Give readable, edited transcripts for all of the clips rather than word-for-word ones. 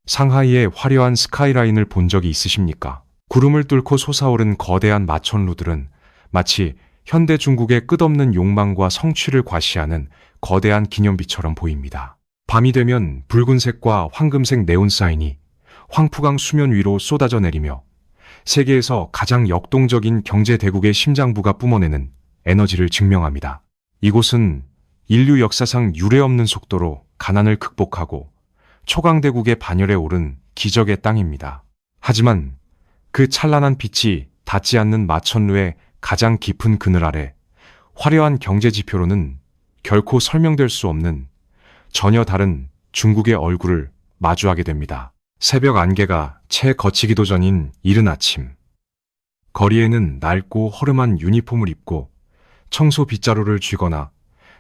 상하이의 화려한 스카이라인을 본 적이 있으십니까? 구름을 뚫고 솟아오른 거대한 마천루들은 마치 현대 중국의 끝없는 욕망과 성취를 과시하는 거대한 기념비처럼 보입니다. 밤이 되면 붉은색과 황금색 네온 사인이 황푸강 수면 위로 쏟아져 내리며 세계에서 가장 역동적인 경제 대국의 심장부가 뿜어내는 에너지를 증명합니다. 이곳은 인류 역사상 유례없는 속도로 가난을 극복하고 초강대국의 반열에 오른 기적의 땅입니다. 하지만 그 찬란한 빛이 닿지 않는 마천루의 가장 깊은 그늘 아래 화려한 경제 지표로는 결코 설명될 수 없는 전혀 다른 중국의 얼굴을 마주하게 됩니다. 새벽 안개가 채 걷히기도 전인 이른 아침. 거리에는 낡고 허름한 유니폼을 입고 청소 빗자루를 쥐거나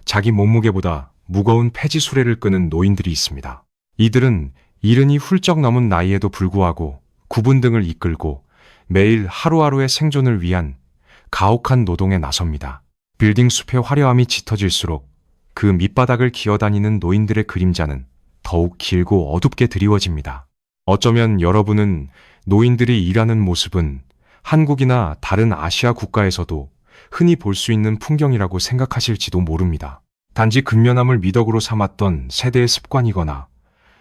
자기 몸무게보다 무거운 폐지 수레를 끄는 노인들이 있습니다. 이들은 이른이 훌쩍 넘은 나이에도 불구하고 구분등을 이끌고 매일 하루하루의 생존을 위한 가혹한 노동에 나섭니다. 빌딩 숲의 화려함이 짙어질수록 그 밑바닥을 기어다니는 노인들의 그림자는 더욱 길고 어둡게 드리워집니다. 어쩌면 여러분은 노인들이 일하는 모습은 한국이나 다른 아시아 국가에서도 흔히 볼 수 있는 풍경이라고 생각하실지도 모릅니다. 단지 근면함을 미덕으로 삼았던 세대의 습관이거나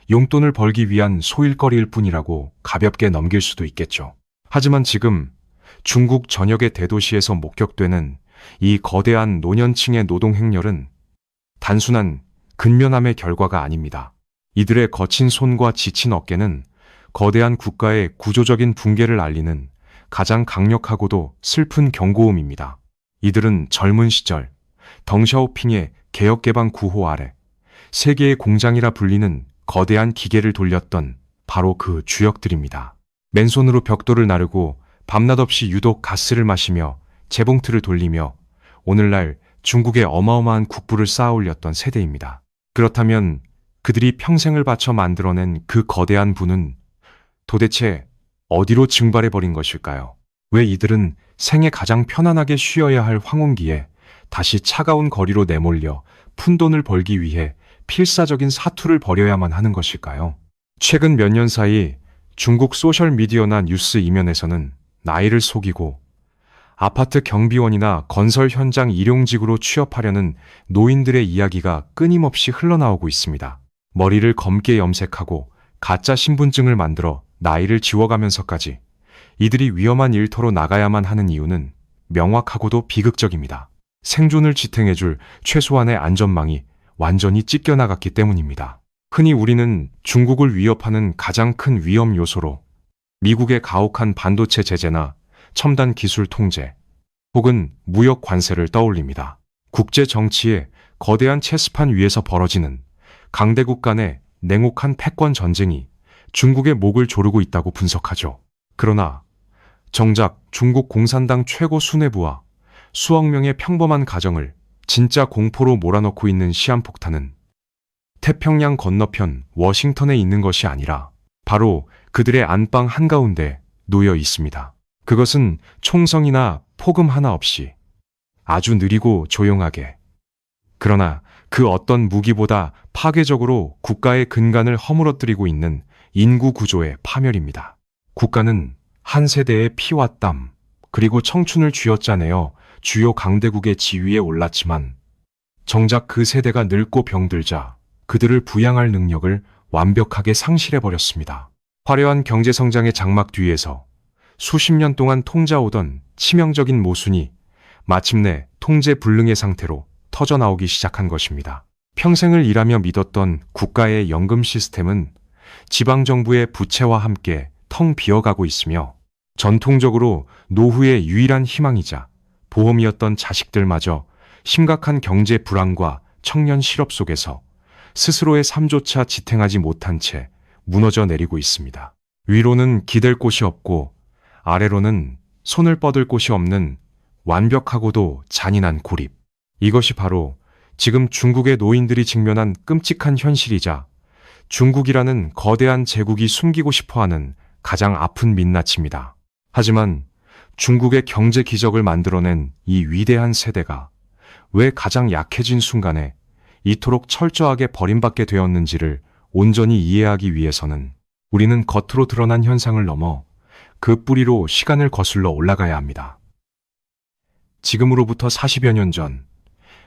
용돈을 벌기 위한 소일거리일 뿐이라고 가볍게 넘길 수도 있겠죠. 하지만 지금 중국 전역의 대도시에서 목격되는 이 거대한 노년층의 노동 행렬은 단순한 근면함의 결과가 아닙니다. 이들의 거친 손과 지친 어깨는 거대한 국가의 구조적인 붕괴를 알리는 가장 강력하고도 슬픈 경고음입니다. 이들은 젊은 시절 덩샤오핑의 개혁개방 구호 아래 세계의 공장이라 불리는 거대한 기계를 돌렸던 바로 그 주역들입니다. 맨손으로 벽돌을 나르고 밤낮 없이 유독 가스를 마시며 재봉틀을 돌리며 오늘날 중국의 어마어마한 국부를 쌓아 올렸던 세대입니다. 그렇다면 그들이 평생을 바쳐 만들어낸 그 거대한 부는 도대체 어디로 증발해버린 것일까요? 왜 이들은 생에 가장 편안하게 쉬어야 할 황혼기에 다시 차가운 거리로 내몰려 푼돈을 벌기 위해 필사적인 사투를 벌여야만 하는 것일까요? 최근 몇 년 사이 중국 소셜미디어나 뉴스 이면에서는 나이를 속이고 아파트 경비원이나 건설 현장 일용직으로 취업하려는 노인들의 이야기가 끊임없이 흘러나오고 있습니다. 머리를 검게 염색하고 가짜 신분증을 만들어 나이를 지워가면서까지 이들이 위험한 일터로 나가야만 하는 이유는 명확하고도 비극적입니다. 생존을 지탱해줄 최소한의 안전망이 완전히 찢겨나갔기 때문입니다. 흔히 우리는 중국을 위협하는 가장 큰 위험 요소로 미국의 가혹한 반도체 제재나 첨단 기술 통제 혹은 무역 관세를 떠올립니다. 국제 정치의 거대한 체스판 위에서 벌어지는 강대국 간의 냉혹한 패권 전쟁이 중국의 목을 조르고 있다고 분석하죠. 그러나 정작 중국 공산당 최고 수뇌부와 수억 명의 평범한 가정을 진짜 공포로 몰아넣고 있는 시한폭탄은 태평양 건너편 워싱턴에 있는 것이 아니라 바로 그들의 안방 한가운데 놓여 있습니다. 그것은 총성이나 폭음 하나 없이 아주 느리고 조용하게, 그러나 그 어떤 무기보다 파괴적으로 국가의 근간을 허물어뜨리고 있는 인구 구조의 파멸입니다. 국가는 한 세대의 피와 땀 그리고 청춘을 쥐어짜내어 주요 강대국의 지위에 올랐지만 정작 그 세대가 늙고 병들자 그들을 부양할 능력을 완벽하게 상실해버렸습니다. 화려한 경제성장의 장막 뒤에서 수십 년 동안 통자오던 치명적인 모순이 마침내 통제불능의 상태로 터져나오기 시작한 것입니다. 평생을 일하며 믿었던 국가의 연금 시스템은 지방정부의 부채와 함께 텅 비어가고 있으며 전통적으로 노후의 유일한 희망이자 보험이었던 자식들마저 심각한 경제 불안과 청년 실업 속에서 스스로의 삶조차 지탱하지 못한 채 무너져 내리고 있습니다. 위로는 기댈 곳이 없고 아래로는 손을 뻗을 곳이 없는 완벽하고도 잔인한 고립. 이것이 바로 지금 중국의 노인들이 직면한 끔찍한 현실이자 중국이라는 거대한 제국이 숨기고 싶어하는 가장 아픈 민낯입니다. 하지만 중국의 경제 기적을 만들어낸 이 위대한 세대가 왜 가장 약해진 순간에 이토록 철저하게 버림받게 되었는지를 온전히 이해하기 위해서는 우리는 겉으로 드러난 현상을 넘어 그 뿌리로 시간을 거슬러 올라가야 합니다. 지금으로부터 40여 년 전,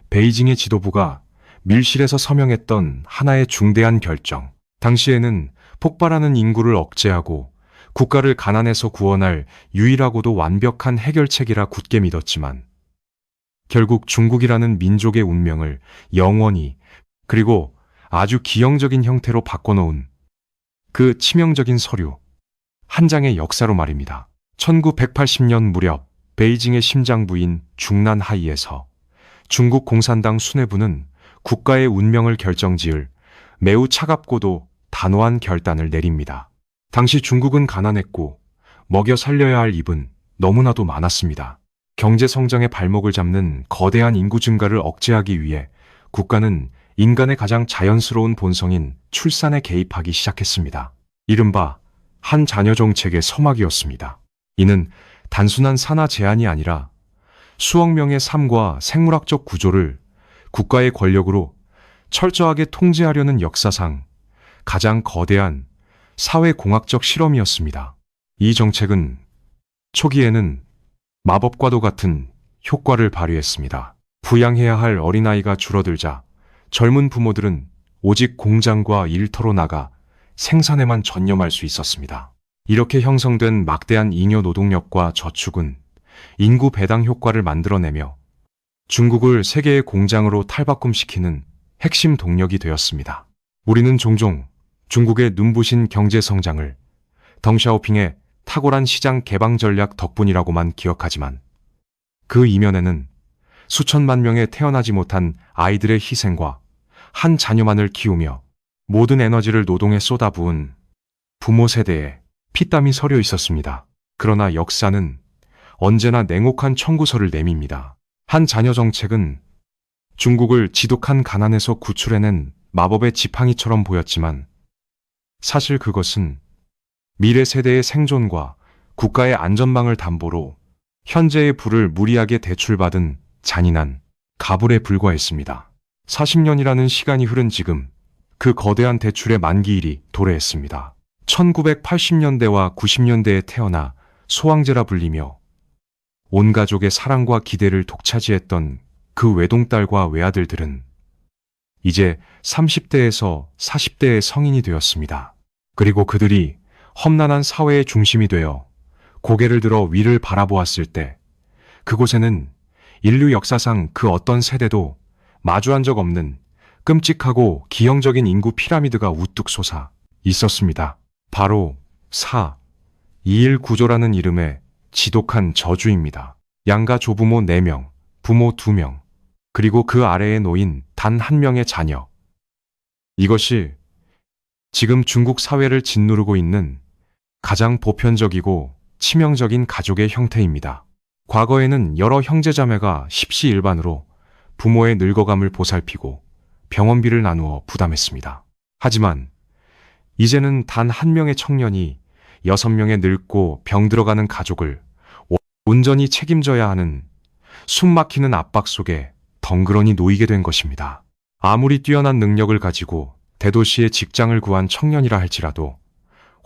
베이징의 지도부가 밀실에서 서명했던 하나의 중대한 결정. 당시에는 폭발하는 인구를 억제하고 국가를 가난에서 구원할 유일하고도 완벽한 해결책이라 굳게 믿었지만, 결국 중국이라는 민족의 운명을 영원히 그리고 아주 기형적인 형태로 바꿔놓은 그 치명적인 서류, 한 장의 역사로 말입니다. 1980년 무렵 베이징의 심장부인 중난하이에서 중국 공산당 수뇌부는 국가의 운명을 결정지을 매우 차갑고도 단호한 결단을 내립니다. 당시 중국은 가난했고 먹여 살려야 할 입은 너무나도 많았습니다. 경제 성장의 발목을 잡는 거대한 인구 증가를 억제하기 위해 국가는 인간의 가장 자연스러운 본성인 출산에 개입하기 시작했습니다. 이른바 한 자녀 정책의 서막이었습니다. 이는 단순한 산하 제한이 아니라 수억 명의 삶과 생물학적 구조를 국가의 권력으로 철저하게 통제하려는 역사상 가장 거대한 사회공학적 실험이었습니다. 이 정책은 초기에는 마법과도 같은 효과를 발휘했습니다. 부양해야 할 어린아이가 줄어들자 젊은 부모들은 오직 공장과 일터로 나가 생산에만 전념할 수 있었습니다. 이렇게 형성된 막대한 잉여 노동력과 저축은 인구 배당 효과를 만들어내며 중국을 세계의 공장으로 탈바꿈시키는 핵심 동력이 되었습니다. 우리는 종종 중국의 눈부신 경제 성장을 덩샤오핑의 탁월한 시장 개방 전략 덕분이라고만 기억하지만, 그 이면에는 수천만 명의 태어나지 못한 아이들의 희생과 한 자녀만을 키우며 모든 에너지를 노동에 쏟아부은 부모 세대의 피땀이 서려 있었습니다. 그러나 역사는 언제나 냉혹한 청구서를 내밉니다. 한 자녀 정책은 중국을 지독한 가난에서 구출해낸 마법의 지팡이처럼 보였지만, 사실 그것은 미래 세대의 생존과 국가의 안전망을 담보로 현재의 부를 무리하게 대출받은 잔인한 가불에 불과했습니다. 40년이라는 시간이 흐른 지금, 그 거대한 대출의 만기일이 도래했습니다. 1980년대와 90년대에 태어나 소황제라 불리며 온 가족의 사랑과 기대를 독차지했던 그 외동딸과 외아들들은 이제 30대에서 40대의 성인이 되었습니다. 그리고 그들이 험난한 사회의 중심이 되어 고개를 들어 위를 바라보았을 때, 그곳에는 인류 역사상 그 어떤 세대도 마주한 적 없는 끔찍하고 기형적인 인구 피라미드가 우뚝 솟아 있었습니다. 바로 4-2-1 구조라는 이름의 지독한 저주입니다. 양가 조부모 4명, 부모 2명, 그리고 그 아래에 놓인 단 한 명의 자녀. 이것이 지금 중국 사회를 짓누르고 있는 가장 보편적이고 치명적인 가족의 형태입니다. 과거에는 여러 형제자매가 십시일반으로 부모의 늙어감을 보살피고 병원비를 나누어 부담했습니다. 하지만 이제는 단 한 명의 청년이 6명의 늙고 병들어가는 가족을 온전히 책임져야 하는 숨막히는 압박 속에 덩그러니 놓이게 된 것입니다. 아무리 뛰어난 능력을 가지고 대도시에 직장을 구한 청년이라 할지라도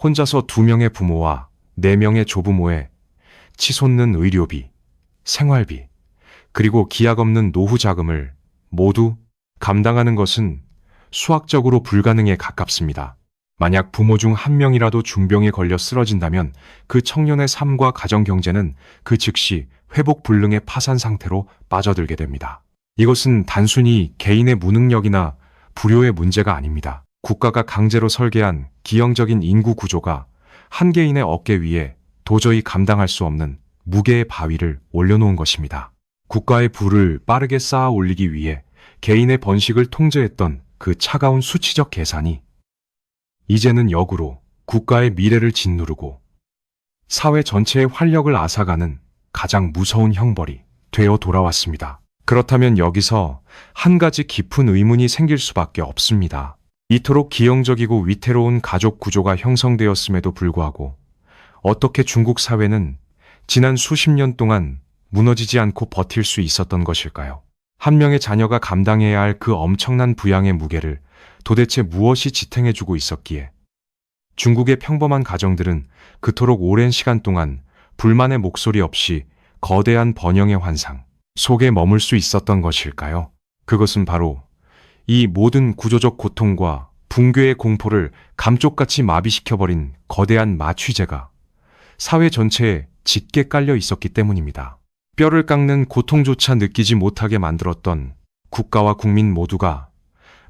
혼자서 2명의 부모와 4명의 조부모의 치솟는 의료비, 생활비, 그리고 기약 없는 노후 자금을 모두 감당하는 것은 수학적으로 불가능에 가깝습니다. 만약 부모 중 한 명이라도 중병에 걸려 쓰러진다면 그 청년의 삶과 가정 경제는 그 즉시 회복 불능의 파산 상태로 빠져들게 됩니다. 이것은 단순히 개인의 무능력이나 불효의 문제가 아닙니다. 국가가 강제로 설계한 기형적인 인구 구조가 한 개인의 어깨 위에 도저히 감당할 수 없는 무게의 바위를 올려놓은 것입니다. 국가의 부를 빠르게 쌓아 올리기 위해 개인의 번식을 통제했던 그 차가운 수치적 계산이 이제는 역으로 국가의 미래를 짓누르고 사회 전체의 활력을 앗아가는 가장 무서운 형벌이 되어 돌아왔습니다. 그렇다면 여기서 한 가지 깊은 의문이 생길 수밖에 없습니다. 이토록 기형적이고 위태로운 가족 구조가 형성되었음에도 불구하고 어떻게 중국 사회는 지난 수십 년 동안 무너지지 않고 버틸 수 있었던 것일까요? 한 명의 자녀가 감당해야 할 그 엄청난 부양의 무게를 도대체 무엇이 지탱해주고 있었기에 중국의 평범한 가정들은 그토록 오랜 시간 동안 불만의 목소리 없이 거대한 번영의 환상 속에 머물 수 있었던 것일까요? 그것은 바로 이 모든 구조적 고통과 붕괴의 공포를 감쪽같이 마비시켜버린 거대한 마취제가 사회 전체에 짙게 깔려 있었기 때문입니다. 뼈를 깎는 고통조차 느끼지 못하게 만들었던 국가와 국민 모두가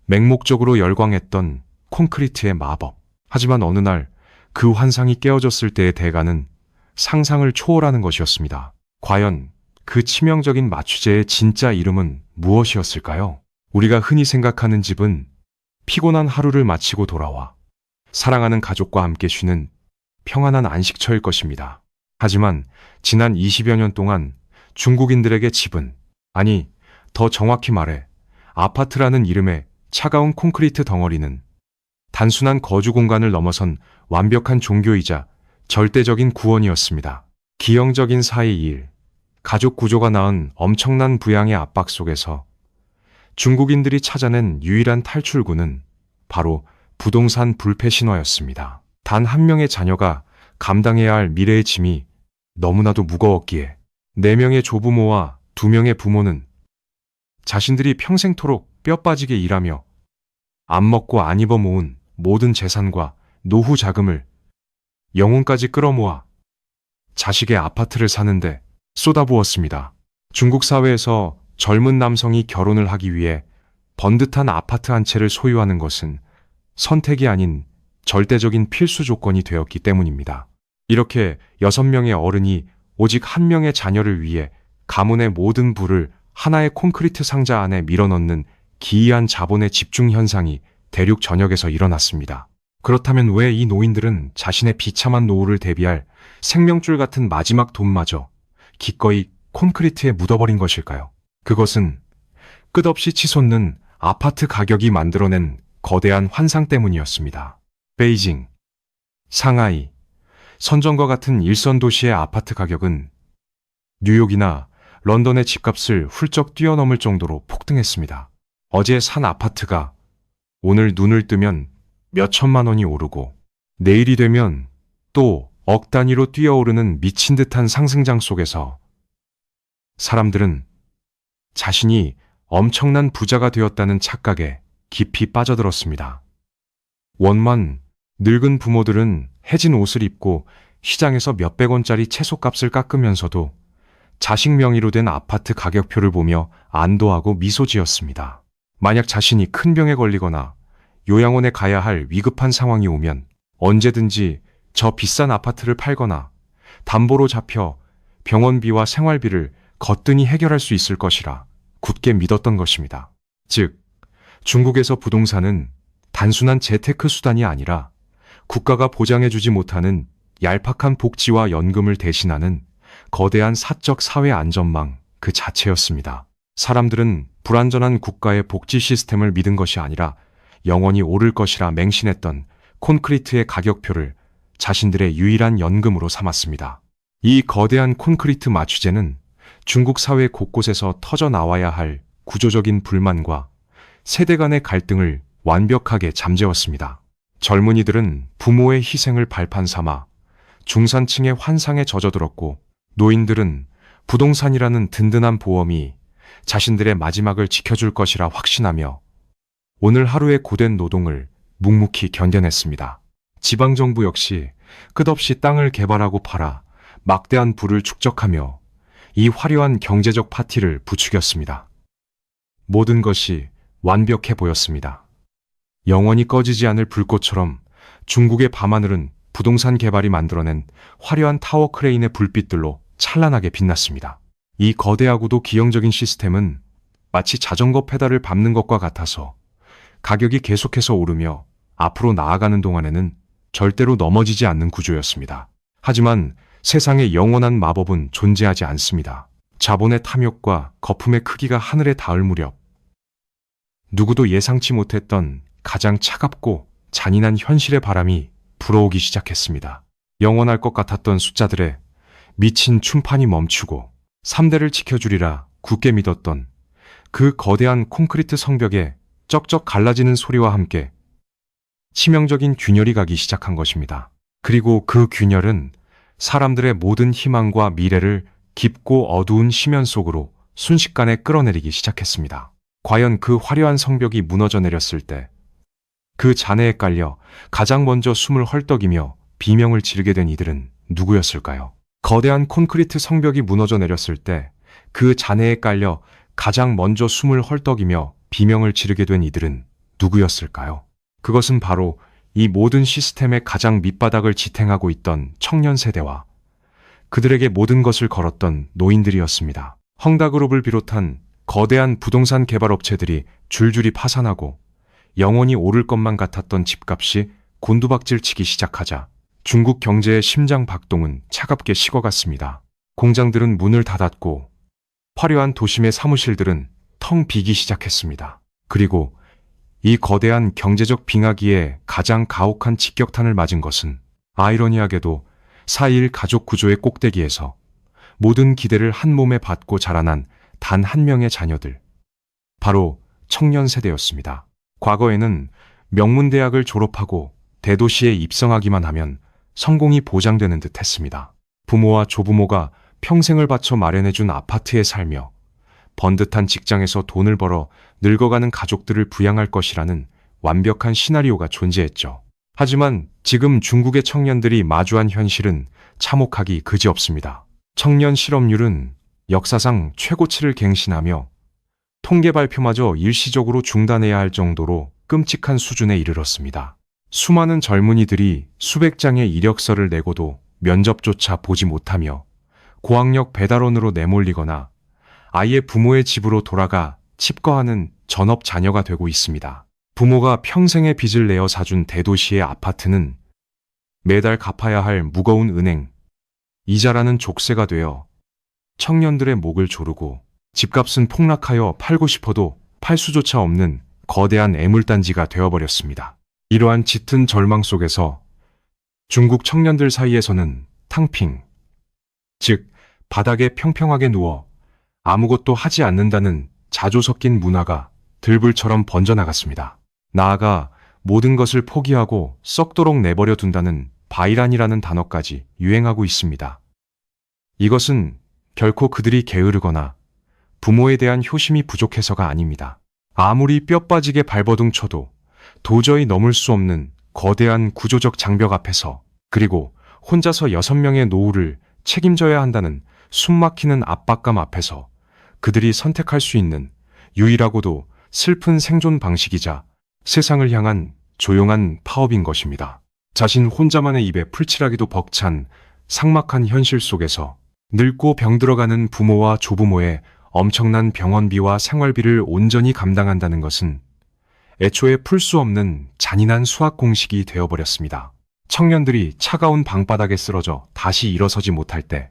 맹목적으로 열광했던 콘크리트의 마법. 하지만 어느 날 그 환상이 깨어졌을 때의 대가는 상상을 초월하는 것이었습니다. 과연 그 치명적인 마취제의 진짜 이름은 무엇이었을까요? 우리가 흔히 생각하는 집은 피곤한 하루를 마치고 돌아와 사랑하는 가족과 함께 쉬는 평안한 안식처일 것입니다. 하지만 지난 20여 년 동안 중국인들에게 집은, 아니 더 정확히 말해 아파트라는 이름의 차가운 콘크리트 덩어리는 단순한 거주 공간을 넘어선 완벽한 종교이자 절대적인 구원이었습니다. 기형적인 사회 일, 가족 구조가 낳은 엄청난 부양의 압박 속에서 중국인들이 찾아낸 유일한 탈출구는 바로 부동산 불패 신화였습니다. 단 한 명의 자녀가 감당해야 할 미래의 짐이 너무나도 무거웠기에 4명의 조부모와 2명의 부모는 자신들이 평생토록 뼈 빠지게 일하며 안 먹고 안 입어 모은 모든 재산과 노후 자금을 영혼까지 끌어모아 자식의 아파트를 사는데 쏟아부었습니다. 중국 사회에서 젊은 남성이 결혼을 하기 위해 번듯한 아파트 한 채를 소유하는 것은 선택이 아닌 절대적인 필수 조건이 되었기 때문입니다. 이렇게 6명의 어른이 오직 1명의 자녀를 위해 가문의 모든 부를 하나의 콘크리트 상자 안에 밀어넣는 기이한 자본의 집중 현상이 대륙 전역에서 일어났습니다. 그렇다면 왜 이 노인들은 자신의 비참한 노후를 대비할 생명줄 같은 마지막 돈마저 기꺼이 콘크리트에 묻어버린 것일까요? 그것은 끝없이 치솟는 아파트 가격이 만들어낸 거대한 환상 때문이었습니다. 베이징, 상하이, 선전과 같은 일선 도시의 아파트 가격은 뉴욕이나 런던의 집값을 훌쩍 뛰어넘을 정도로 폭등했습니다. 어제 산 아파트가 오늘 눈을 뜨면 몇 천만 원이 오르고 내일이 되면 또 억 단위로 뛰어오르는 미친 듯한 상승장 속에서 사람들은 자신이 엄청난 부자가 되었다는 착각에 깊이 빠져들었습니다. 원만 늙은 부모들은 해진 옷을 입고 시장에서 몇백 원짜리 채소값을 깎으면서도 자식 명의로 된 아파트 가격표를 보며 안도하고 미소 지었습니다. 만약 자신이 큰 병에 걸리거나 요양원에 가야 할 위급한 상황이 오면 언제든지 저 비싼 아파트를 팔거나 담보로 잡혀 병원비와 생활비를 거뜬히 해결할 수 있을 것이라 굳게 믿었던 것입니다. 즉, 중국에서 부동산은 단순한 재테크 수단이 아니라 국가가 보장해주지 못하는 얄팍한 복지와 연금을 대신하는 거대한 사적 사회 안전망 그 자체였습니다. 사람들은 불완전한 국가의 복지 시스템을 믿은 것이 아니라 영원히 오를 것이라 맹신했던 콘크리트의 가격표를 자신들의 유일한 연금으로 삼았습니다. 이 거대한 콘크리트 마취제는 중국 사회 곳곳에서 터져 나와야 할 구조적인 불만과 세대 간의 갈등을 완벽하게 잠재웠습니다. 젊은이들은 부모의 희생을 발판 삼아 중산층의 환상에 젖어들었고, 노인들은 부동산이라는 든든한 보험이 자신들의 마지막을 지켜줄 것이라 확신하며 오늘 하루의 고된 노동을 묵묵히 견뎌냈습니다. 지방정부 역시 끝없이 땅을 개발하고 팔아 막대한 부를 축적하며 이 화려한 경제적 파티를 부추겼습니다. 모든 것이 완벽해 보였습니다. 영원히 꺼지지 않을 불꽃처럼 중국의 밤하늘은 부동산 개발이 만들어낸 화려한 타워 크레인의 불빛들로 찬란하게 빛났습니다. 이 거대하고도 기형적인 시스템은 마치 자전거 페달을 밟는 것과 같아서 가격이 계속해서 오르며 앞으로 나아가는 동안에는 절대로 넘어지지 않는 구조였습니다. 하지만 세상에 영원한 마법은 존재하지 않습니다. 자본의 탐욕과 거품의 크기가 하늘에 닿을 무렵 누구도 예상치 못했던 가장 차갑고 잔인한 현실의 바람이 불어오기 시작했습니다. 영원할 것 같았던 숫자들의 미친 춤판이 멈추고 3대를 지켜주리라 굳게 믿었던 그 거대한 콘크리트 성벽에 쩍쩍 갈라지는 소리와 함께 치명적인 균열이 가기 시작한 것입니다. 그리고 그 균열은 사람들의 모든 희망과 미래를 깊고 어두운 심연 속으로 순식간에 끌어내리기 시작했습니다. 과연 그 화려한 성벽이 무너져 내렸을 때 그 잔해에 깔려 가장 먼저 숨을 헐떡이며 비명을 지르게 된 이들은 누구였을까요? 거대한 콘크리트 성벽이 무너져 내렸을 때 그 잔해에 깔려 가장 먼저 숨을 헐떡이며 비명을 지르게 된 이들은 누구였을까요? 그것은 바로 이 모든 시스템의 가장 밑바닥을 지탱하고 있던 청년 세대와 그들에게 모든 것을 걸었던 노인들이었습니다. 헝다그룹을 비롯한 거대한 부동산 개발 업체들이 줄줄이 파산하고 영원히 오를 것만 같았던 집값이 곤두박질 치기 시작하자 중국 경제의 심장 박동은 차갑게 식어갔습니다. 공장들은 문을 닫았고 화려한 도심의 사무실들은 텅 비기 시작했습니다. 그리고 이 거대한 경제적 빙하기에 가장 가혹한 직격탄을 맞은 것은 아이러니하게도 4.1 가족 구조의 꼭대기에서 모든 기대를 한 몸에 받고 자라난 단 한 명의 자녀들, 바로 청년 세대였습니다. 과거에는 명문대학을 졸업하고 대도시에 입성하기만 하면 성공이 보장되는 듯 했습니다. 부모와 조부모가 평생을 바쳐 마련해준 아파트에 살며 번듯한 직장에서 돈을 벌어 늙어가는 가족들을 부양할 것이라는 완벽한 시나리오가 존재했죠. 하지만 지금 중국의 청년들이 마주한 현실은 참혹하기 그지없습니다. 청년 실업률은 역사상 최고치를 갱신하며 통계 발표마저 일시적으로 중단해야 할 정도로 끔찍한 수준에 이르렀습니다. 수많은 젊은이들이 수백 장의 이력서를 내고도 면접조차 보지 못하며 고학력 배달원으로 내몰리거나 아예 부모의 집으로 돌아가 칩거하는 전업 자녀가 되고 있습니다. 부모가 평생의 빚을 내어 사준 대도시의 아파트는 매달 갚아야 할 무거운 은행, 이자라는 족쇄가 되어 청년들의 목을 조르고 집값은 폭락하여 팔고 싶어도 팔 수조차 없는 거대한 애물단지가 되어버렸습니다. 이러한 짙은 절망 속에서 중국 청년들 사이에서는 탕핑, 즉 바닥에 평평하게 누워 아무것도 하지 않는다는 자조 섞인 문화가 들불처럼 번져나갔습니다. 나아가 모든 것을 포기하고 썩도록 내버려 둔다는 바이란이라는 단어까지 유행하고 있습니다. 이것은 결코 그들이 게으르거나 부모에 대한 효심이 부족해서가 아닙니다. 아무리 뼈 빠지게 발버둥 쳐도 도저히 넘을 수 없는 거대한 구조적 장벽 앞에서, 그리고 혼자서 6명의 노후를 책임져야 한다는 숨막히는 압박감 앞에서 그들이 선택할 수 있는 유일하고도 슬픈 생존 방식이자 세상을 향한 조용한 파업인 것입니다. 자신 혼자만의 입에 풀칠하기도 벅찬 삭막한 현실 속에서 늙고 병들어가는 부모와 조부모의 엄청난 병원비와 생활비를 온전히 감당한다는 것은 애초에 풀 수 없는 잔인한 수학 공식이 되어버렸습니다. 청년들이 차가운 방바닥에 쓰러져 다시 일어서지 못할 때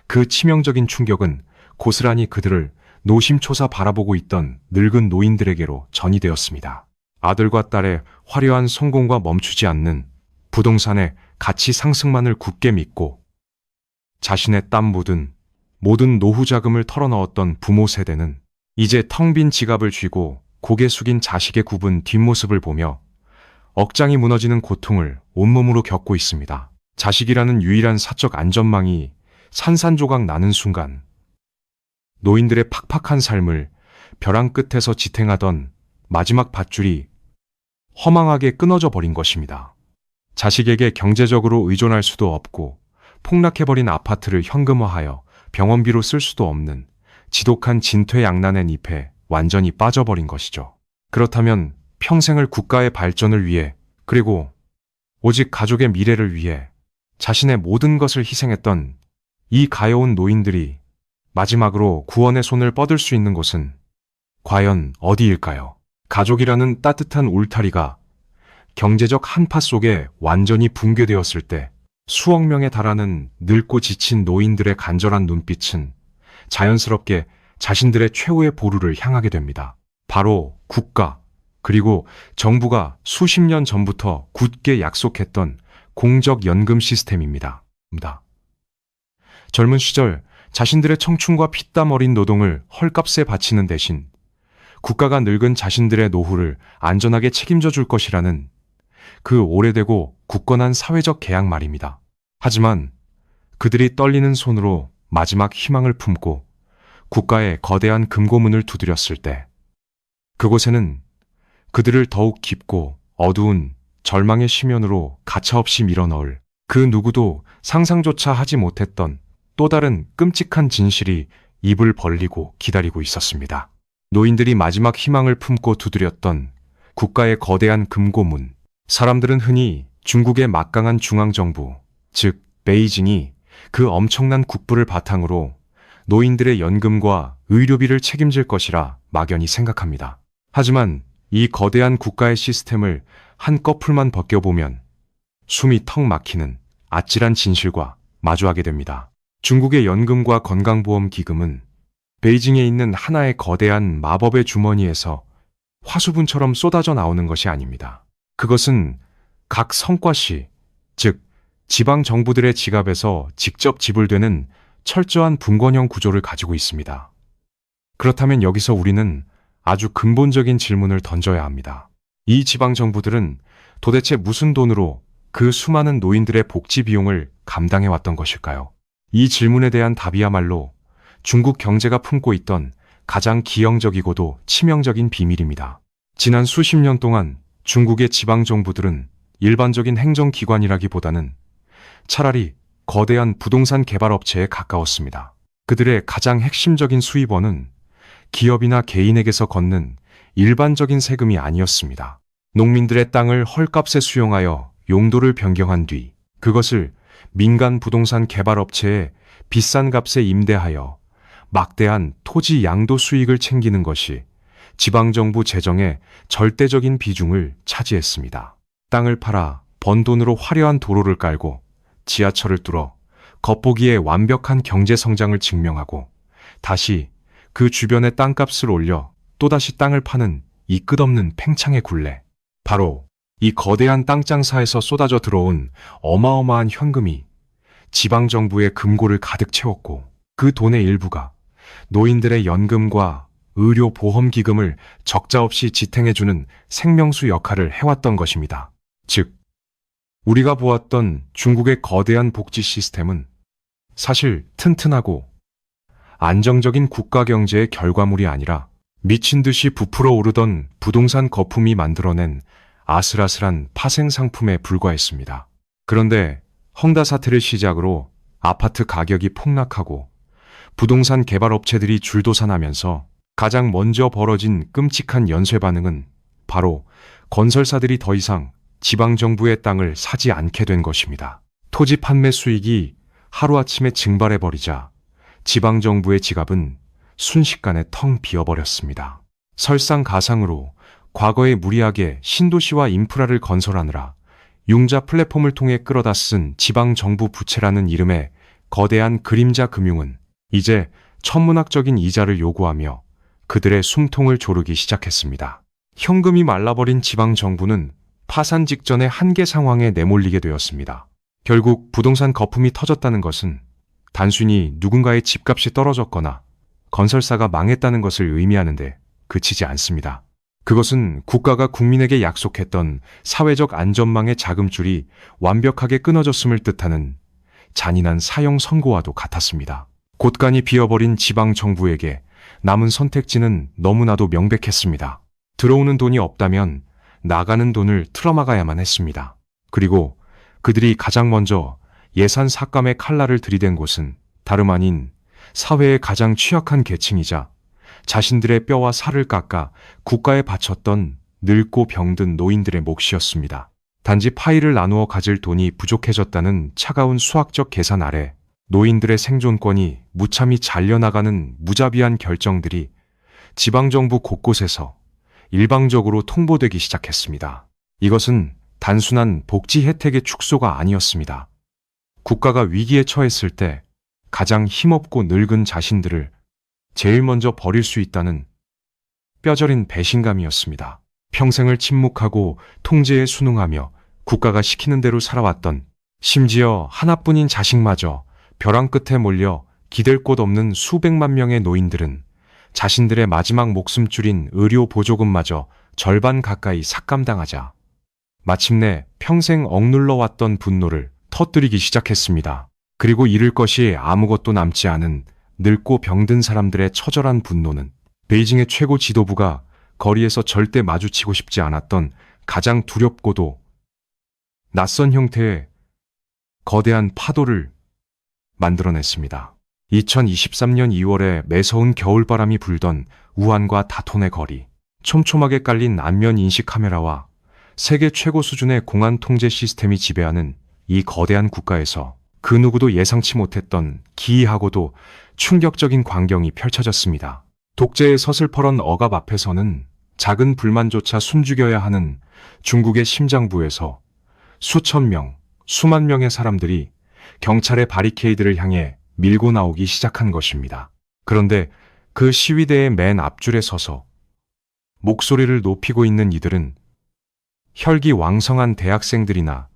그 치명적인 충격은 고스란히 그들을 노심초사 바라보고 있던 늙은 노인들에게로 전이되었습니다. 아들과 딸의 화려한 성공과 멈추지 않는 부동산의 가치 상승만을 굳게 믿고 자신의 땀 묻은 모든 노후 자금을 털어넣었던 부모 세대는 이제 텅 빈 지갑을 쥐고 고개 숙인 자식의 굽은 뒷모습을 보며 억장이 무너지는 고통을 온몸으로 겪고 있습니다. 자식이라는 유일한 사적 안전망이 산산조각 나는 순간 노인들의 팍팍한 삶을 벼랑 끝에서 지탱하던 마지막 밧줄이 허망하게 끊어져 버린 것입니다. 자식에게 경제적으로 의존할 수도 없고 폭락해버린 아파트를 현금화하여 병원비로 쓸 수도 없는 지독한 진퇴양난의 잎에 완전히 빠져버린 것이죠. 그렇다면 평생을 국가의 발전을 위해, 그리고 오직 가족의 미래를 위해 자신의 모든 것을 희생했던 이 가여운 노인들이 마지막으로 구원의 손을 뻗을 수 있는 곳은 과연 어디일까요? 가족이라는 따뜻한 울타리가 경제적 한파 속에 완전히 붕괴되었을 때 수억 명에 달하는 늙고 지친 노인들의 간절한 눈빛은 자연스럽게 자신들의 최후의 보루를 향하게 됩니다. 바로 국가, 그리고 정부가 수십 년 전부터 굳게 약속했던 공적연금 시스템입니다. 젊은 시절 자신들의 청춘과 피땀 어린 노동을 헐값에 바치는 대신 국가가 늙은 자신들의 노후를 안전하게 책임져 줄 것이라는 그 오래되고 굳건한 사회적 계약 말입니다. 하지만 그들이 떨리는 손으로 마지막 희망을 품고 국가의 거대한 금고문을 두드렸을 때 그곳에는 그들을 더욱 깊고 어두운 절망의 심연으로 가차없이 밀어넣을 그 누구도 상상조차 하지 못했던 또 다른 끔찍한 진실이 입을 벌리고 기다리고 있었습니다. 노인들이 마지막 희망을 품고 두드렸던 국가의 거대한 금고문. 사람들은 흔히 중국의 막강한 중앙정부, 즉 베이징이 그 엄청난 국부를 바탕으로 노인들의 연금과 의료비를 책임질 것이라 막연히 생각합니다. 하지만 이 거대한 국가의 시스템을 한꺼풀만 벗겨보면 숨이 턱 막히는 아찔한 진실과 마주하게 됩니다. 중국의 연금과 건강보험기금은 베이징에 있는 하나의 거대한 마법의 주머니에서 화수분처럼 쏟아져 나오는 것이 아닙니다. 그것은 각 성과시, 즉 지방 정부들의 지갑에서 직접 지불되는 철저한 분권형 구조를 가지고 있습니다. 그렇다면 여기서 우리는 아주 근본적인 질문을 던져야 합니다. 이 지방 정부들은 도대체 무슨 돈으로 그 수많은 노인들의 복지 비용을 감당해 왔던 것일까요? 이 질문에 대한 답이야말로 중국 경제가 품고 있던 가장 기형적이고도 치명적인 비밀입니다. 지난 수십 년 동안 중국의 지방 정부들은 일반적인 행정기관이라기보다는 차라리 거대한 부동산 개발업체에 가까웠습니다. 그들의 가장 핵심적인 수입원은 기업이나 개인에게서 걷는 일반적인 세금이 아니었습니다. 농민들의 땅을 헐값에 수용하여 용도를 변경한 뒤 그것을 민간 부동산 개발업체에 비싼 값에 임대하여 막대한 토지 양도 수익을 챙기는 것이 지방정부 재정의 절대적인 비중을 차지했습니다. 땅을 팔아 번 돈으로 화려한 도로를 깔고 지하철을 뚫어 겉보기에 완벽한 경제 성장을 증명하고 다시 그 주변의 땅값을 올려 또다시 땅을 파는 이 끝없는 팽창의 굴레. 바로 이 거대한 땅 장사에서 쏟아져 들어온 어마어마한 현금이 지방정부의 금고를 가득 채웠고 그 돈의 일부가 노인들의 연금과 의료보험기금을 적자 없이 지탱해주는 생명수 역할을 해왔던 것입니다. 즉, 우리가 보았던 중국의 거대한 복지 시스템은 사실 튼튼하고 안정적인 국가 경제의 결과물이 아니라 미친 듯이 부풀어 오르던 부동산 거품이 만들어낸 아슬아슬한 파생 상품에 불과했습니다. 그런데 헝다 사태를 시작으로 아파트 가격이 폭락하고 부동산 개발업체들이 줄도산하면서 가장 먼저 벌어진 끔찍한 연쇄 반응은 바로 건설사들이 더 이상 지방정부의 땅을 사지 않게 된 것입니다. 토지 판매 수익이 하루아침에 증발해버리자 지방정부의 지갑은 순식간에 텅 비어버렸습니다. 설상가상으로 과거에 무리하게 신도시와 인프라를 건설하느라 융자 플랫폼을 통해 끌어다 쓴 지방정부 부채라는 이름의 거대한 그림자 금융은 이제 천문학적인 이자를 요구하며 그들의 숨통을 조르기 시작했습니다. 현금이 말라버린 지방정부는 파산 직전의 한계 상황에 내몰리게 되었습니다. 결국 부동산 거품이 터졌다는 것은 단순히 누군가의 집값이 떨어졌거나 건설사가 망했다는 것을 의미하는데 그치지 않습니다. 그것은 국가가 국민에게 약속했던 사회적 안전망의 자금줄이 완벽하게 끊어졌음을 뜻하는 잔인한 사형 선고와도 같았습니다. 곳간이 비어버린 지방정부에게 남은 선택지는 너무나도 명백했습니다. 들어오는 돈이 없다면 나가는 돈을 틀어막아야만 했습니다. 그리고 그들이 가장 먼저 예산 삭감의 칼날을 들이댄 곳은 다름 아닌 사회의 가장 취약한 계층이자 자신들의 뼈와 살을 깎아 국가에 바쳤던 늙고 병든 노인들의 몫이었습니다. 단지 파이를 나누어 가질 돈이 부족해졌다는 차가운 수학적 계산 아래 노인들의 생존권이 무참히 잘려나가는 무자비한 결정들이 지방정부 곳곳에서 일방적으로 통보되기 시작했습니다. 이것은 단순한 복지 혜택의 축소가 아니었습니다. 국가가 위기에 처했을 때 가장 힘없고 늙은 자신들을 제일 먼저 버릴 수 있다는 뼈저린 배신감이었습니다. 평생을 침묵하고 통제에 순응하며 국가가 시키는 대로 살아왔던 심지어 하나뿐인 자식마저 벼랑 끝에 몰려 기댈 곳 없는 수백만 명의 노인들은 자신들의 마지막 목숨줄인 의료 보조금마저 절반 가까이 삭감당하자 마침내 평생 억눌러 왔던 분노를 터뜨리기 시작했습니다. 그리고 잃을 것이 아무것도 남지 않은 늙고 병든 사람들의 처절한 분노는 베이징의 최고 지도부가 거리에서 절대 마주치고 싶지 않았던 가장 두렵고도 낯선 형태의 거대한 파도를 만들어냈습니다. 2023년 2월에 매서운 겨울바람이 불던 우한과 다톤의 거리, 촘촘하게 깔린 안면 인식 카메라와 세계 최고 수준의 공안 통제 시스템이 지배하는 이 거대한 국가에서 그 누구도 예상치 못했던 기이하고도 충격적인 광경이 펼쳐졌습니다. 독재의 서슬퍼런 억압 앞에서는 작은 불만조차 숨죽여야 하는 중국의 심장부에서 수천 명, 수만 명의 사람들이 경찰의 바리케이드를 향해 밀고 나오기 시작한 것입니다. 그런데 그 시위대의 맨 앞줄에 서서 목소리를 높이고 있는 이들은 혈기왕성한 대학생들이나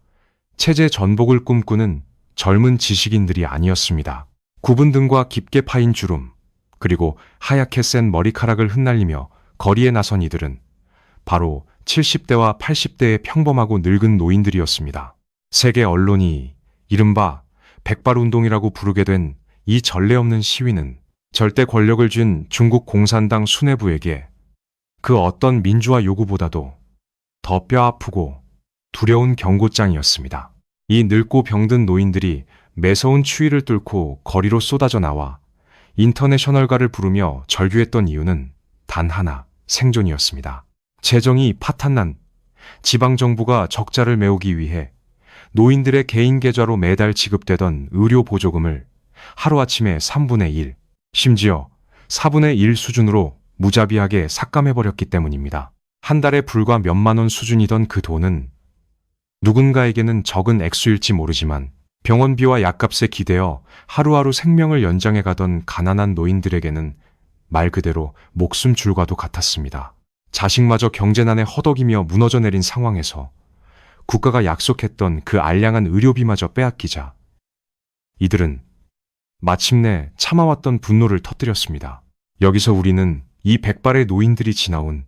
체제 전복을 꿈꾸는 젊은 지식인들이 아니었습니다. 굽은 등과 깊게 파인 주름, 그리고 하얗게 센 머리카락을 흩날리며 거리에 나선 이들은 바로 70대와 80대의 평범하고 늙은 노인들이었습니다. 세계 언론이 이른바 백발운동이라고 부르게 된 이 전례 없는 시위는 절대 권력을 쥔 중국 공산당 수뇌부에게 그 어떤 민주화 요구보다도 더 뼈아프고 두려운 경고장이었습니다. 이 늙고 병든 노인들이 매서운 추위를 뚫고 거리로 쏟아져 나와 인터내셔널가를 부르며 절규했던 이유는 단 하나, 생존이었습니다. 재정이 파탄난 지방정부가 적자를 메우기 위해 노인들의 개인 계좌로 매달 지급되던 의료 보조금을 하루아침에 3분의 1, 심지어 4분의 1 수준으로 무자비하게 삭감해버렸기 때문입니다. 한 달에 불과 몇만 원 수준이던 그 돈은 누군가에게는 적은 액수일지 모르지만 병원비와 약값에 기대어 하루하루 생명을 연장해가던 가난한 노인들에게는 말 그대로 목숨줄과도 같았습니다. 자식마저 경제난에 허덕이며 무너져 내린 상황에서 국가가 약속했던 그 알량한 의료비마저 빼앗기자 이들은 마침내 참아왔던 분노를 터뜨렸습니다. 여기서 우리는 이 백발의 노인들이 지나온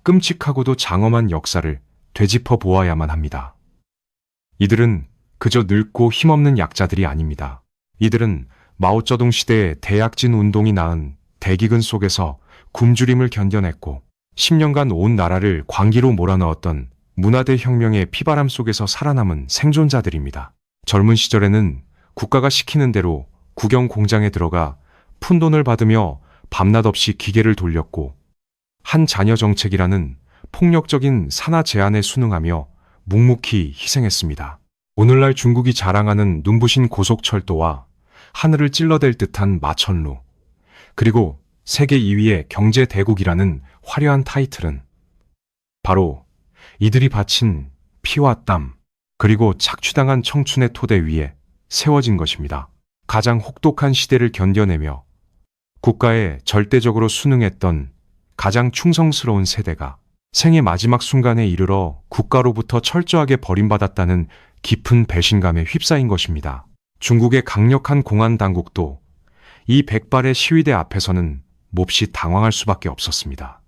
끔찍하고도 장엄한 역사를 되짚어 보아야만 합니다. 이들은 그저 늙고 힘없는 약자들이 아닙니다. 이들은 마오쩌둥 시대의 대약진 운동이 낳은 대기근 속에서 굶주림을 견뎌냈고 10년간 온 나라를 광기로 몰아넣었던 문화대 혁명의 피바람 속에서 살아남은 생존자들입니다. 젊은 시절에는 국가가 시키는 대로 국영 공장에 들어가 푼돈을 받으며 밤낮 없이 기계를 돌렸고 한 자녀 정책이라는 폭력적인 산하 제한에 순응하며 묵묵히 희생했습니다. 오늘날 중국이 자랑하는 눈부신 고속철도와 하늘을 찔러댈 듯한 마천루, 그리고 세계 2위의 경제 대국이라는 화려한 타이틀은 바로 이들이 바친 피와 땀, 그리고 착취당한 청춘의 토대 위에 세워진 것입니다. 가장 혹독한 시대를 견뎌내며 국가에 절대적으로 순응했던 가장 충성스러운 세대가 생의 마지막 순간에 이르러 국가로부터 철저하게 버림받았다는 깊은 배신감에 휩싸인 것입니다. 중국의 강력한 공안 당국도 이 백발의 시위대 앞에서는 몹시 당황할 수밖에 없었습니다.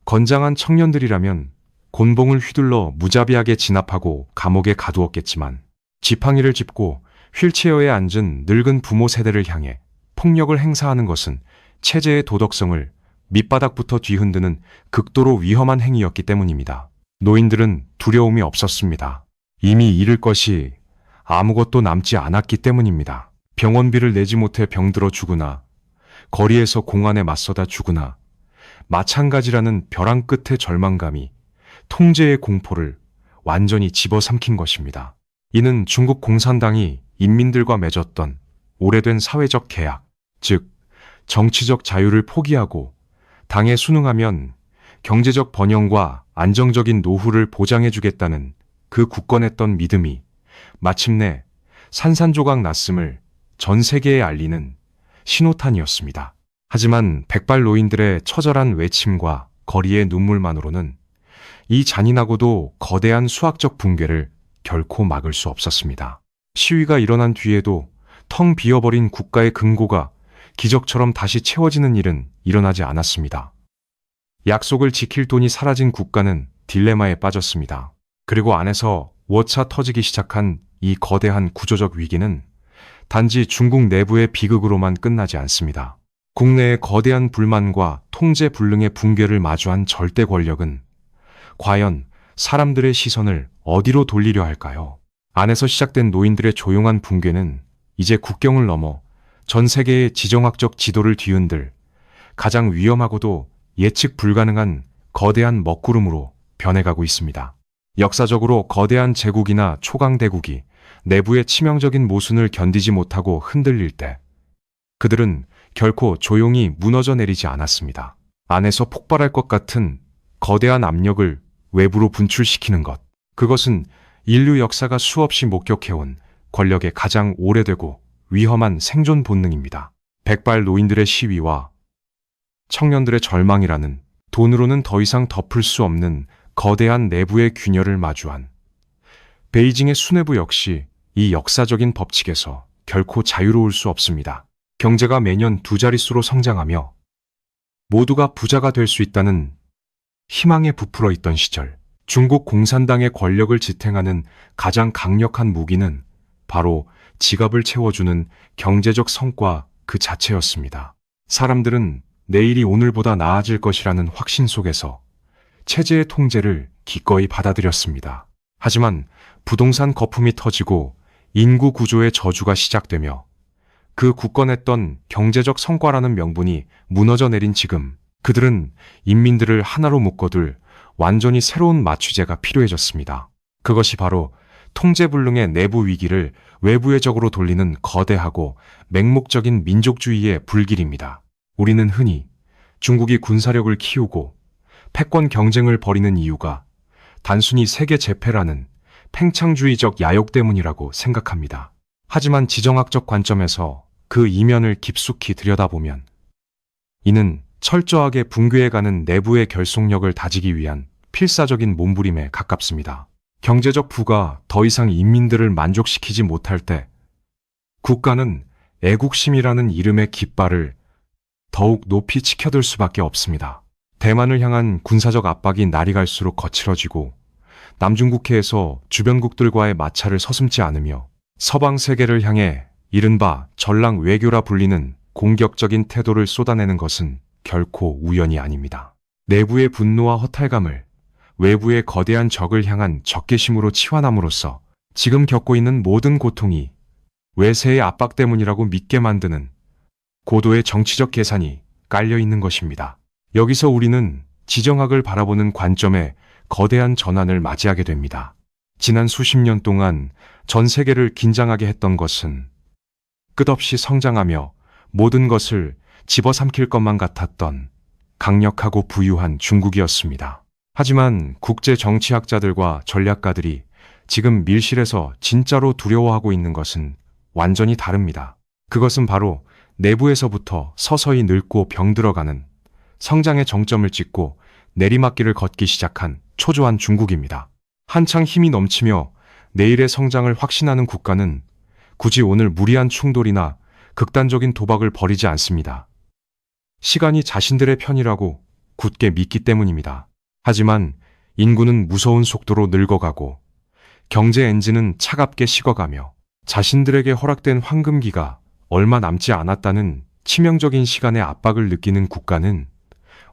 건장한 청년들이라면 곤봉을 휘둘러 무자비하게 진압하고 감옥에 가두었겠지만 지팡이를 짚고 휠체어에 앉은 늙은 부모 세대를 향해 폭력을 행사하는 것은 체제의 도덕성을 밑바닥부터 뒤흔드는 극도로 위험한 행위였기 때문입니다. 노인들은 두려움이 없었습니다. 이미 잃을 것이 아무것도 남지 않았기 때문입니다. 병원비를 내지 못해 병들어 죽으나 거리에서 공안에 맞서다 죽으나 마찬가지라는 벼랑 끝의 절망감이 통제의 공포를 완전히 집어삼킨 것입니다. 이는 중국 공산당이 인민들과 맺었던 오래된 사회적 계약, 즉 정치적 자유를 포기하고 당에 순응하면 경제적 번영과 안정적인 노후를 보장해주겠다는 그 굳건했던 믿음이 마침내 산산조각 났음을 전 세계에 알리는 신호탄이었습니다. 하지만 백발 노인들의 처절한 외침과 거리의 눈물만으로는 이 잔인하고도 거대한 수학적 붕괴를 결코 막을 수 없었습니다. 시위가 일어난 뒤에도 텅 비어버린 국가의 금고가 기적처럼 다시 채워지는 일은 일어나지 않았습니다. 약속을 지킬 돈이 사라진 국가는 딜레마에 빠졌습니다. 그리고 안에서 워차 터지기 시작한 이 거대한 구조적 위기는 단지 중국 내부의 비극으로만 끝나지 않습니다. 국내의 거대한 불만과 통제 불능의 붕괴를 마주한 절대 권력은 과연 사람들의 시선을 어디로 돌리려 할까요? 안에서 시작된 노인들의 조용한 붕괴는 이제 국경을 넘어 전 세계의 지정학적 지도를 뒤흔들 가장 위험하고도 예측 불가능한 거대한 먹구름으로 변해가고 있습니다. 역사적으로 거대한 제국이나 초강대국이 내부의 치명적인 모순을 견디지 못하고 흔들릴 때 그들은 결코 조용히 무너져 내리지 않았습니다. 안에서 폭발할 것 같은 거대한 압력을 외부로 분출시키는 것. 그것은 인류 역사가 수없이 목격해온 권력의 가장 오래되고 위험한 생존 본능입니다. 백발 노인들의 시위와 청년들의 절망이라는 돈으로는 더 이상 덮을 수 없는 거대한 내부의 균열을 마주한 베이징의 수뇌부 역시 이 역사적인 법칙에서 결코 자유로울 수 없습니다. 경제가 매년 두 자릿수로 성장하며 모두가 부자가 될 수 있다는 희망에 부풀어 있던 시절, 중국 공산당의 권력을 지탱하는 가장 강력한 무기는 바로 지갑을 채워주는 경제적 성과 그 자체였습니다. 사람들은 내일이 오늘보다 나아질 것이라는 확신 속에서 체제의 통제를 기꺼이 받아들였습니다. 하지만 부동산 거품이 터지고 인구 구조의 저주가 시작되며 그 굳건했던 경제적 성과라는 명분이 무너져 내린 지금, 그들은 인민들을 하나로 묶어둘 완전히 새로운 마취제가 필요해졌습니다. 그것이 바로 통제불능의 내부 위기를 외부의 적으로 돌리는 거대하고 맹목적인 민족주의의 불길입니다. 우리는 흔히 중국이 군사력을 키우고 패권 경쟁을 벌이는 이유가 단순히 세계 재패라는 팽창주의적 야욕 때문이라고 생각합니다. 하지만 지정학적 관점에서 그 이면을 깊숙이 들여다보면 이는 철저하게 붕괴해가는 내부의 결속력을 다지기 위한 필사적인 몸부림에 가깝습니다. 경제적 부가 더 이상 인민들을 만족시키지 못할 때 국가는 애국심이라는 이름의 깃발을 더욱 높이 치켜들 수밖에 없습니다. 대만을 향한 군사적 압박이 날이 갈수록 거칠어지고 남중국해에서 주변국들과의 마찰을 서슴지 않으며 서방 세계를 향해 이른바 전랑 외교라 불리는 공격적인 태도를 쏟아내는 것은 결코 우연이 아닙니다. 내부의 분노와 허탈감을 외부의 거대한 적을 향한 적개심으로 치환함으로써 지금 겪고 있는 모든 고통이 외세의 압박 때문이라고 믿게 만드는 고도의 정치적 계산이 깔려 있는 것입니다. 여기서 우리는 지정학을 바라보는 관점에 거대한 전환을 맞이하게 됩니다. 지난 수십 년 동안 전 세계를 긴장하게 했던 것은 끝없이 성장하며 모든 것을 집어삼킬 것만 같았던 강력하고 부유한 중국이었습니다. 하지만 국제 정치학자들과 전략가들이 지금 밀실에서 진짜로 두려워하고 있는 것은 완전히 다릅니다. 그것은 바로 내부에서부터 서서히 늙고 병들어가는 성장의 정점을 찍고 내리막길을 걷기 시작한 초조한 중국입니다. 한창 힘이 넘치며 내일의 성장을 확신하는 국가는 굳이 오늘 무리한 충돌이나 극단적인 도박을 벌이지 않습니다. 시간이 자신들의 편이라고 굳게 믿기 때문입니다. 하지만 인구는 무서운 속도로 늙어가고 경제 엔진은 차갑게 식어가며 자신들에게 허락된 황금기가 얼마 남지 않았다는 치명적인 시간의 압박을 느끼는 국가는